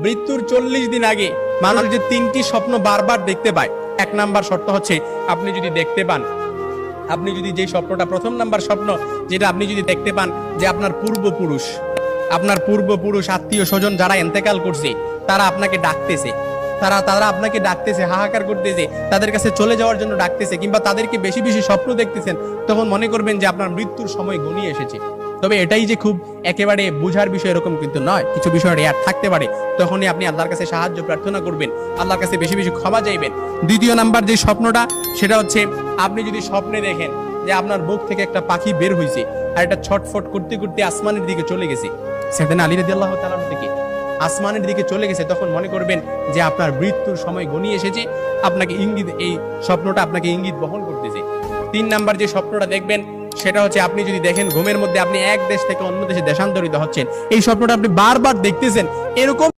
মৃত্যুর 40 দিন আগে মানুষ যে 3টি স্বপ্ন বারবার দেখতে পায়, 1 নাম্বার শর্ত হচ্ছে আপনি যদি দেখতে পান, আপনি যদি যে স্বপ্নটা, প্রথম নাম্বার স্বপ্ন যেটা আপনি যদি দেখতে পান যে আপনার পূর্বপুরুষ আত্মীয় স্বজন যারা ইন্তেকাল করছে তারা আপনাকে ডাকতেছে, তারা আপনাকে ডাকতেছে, হাহাকার করতেছে, তাদের কাছে চলে যাওয়ার জন্য ডাকতেছে, কিংবা তাদেরকে বেশি বেশি স্বপ্ন দেখতেছেন, তখন মনে করবেন যে আপনার মৃত্যুর সময় ঘনিয়ে এসেছে। তবে এটাই যে খুব একেবারে বুঝার বিষয় এরকম কিন্তু নয়, কিছু বিষয় রেয়ার থাকতে পারে। তখনই আপনি আল্লাহর কাছে সাহায্য প্রার্থনা করবেন, আল্লাহর কাছে বেশি বেশি ক্ষমা চাইবেন। দ্বিতীয় নাম্বার যে স্বপ্নটা সেটা হচ্ছে আপনি যদি স্বপ্নে দেখেন যে আপনার বুক থেকে একটা পাখি বের হয়েছে আর এটা ছটফট করতে করতে আসমানের দিকে চলে গেছে, সাইয়েদনা আলী রাদিয়াল্লাহু তাআলা থেকে আসমানের দিকে চলে গেছে, তখন মনে করবেন যে আপনার মৃত্যুর সময় ঘনিয়ে এসেছে, আপনাকে ইঙ্গিত, এই স্বপ্নটা আপনাকে ইঙ্গিত বহন করতেছে। 3 নাম্বার যে স্বপ্নটা দেখবেন সেটা হচ্ছে আপনি যদি দেখেন ঘুমের মধ্যে আপনি এক দেশ থেকে অন্য দেশে দেশান্তরিত হচ্ছেন, এই স্বপ্নটা আপনি বারবার দেখতেছেন, এরকম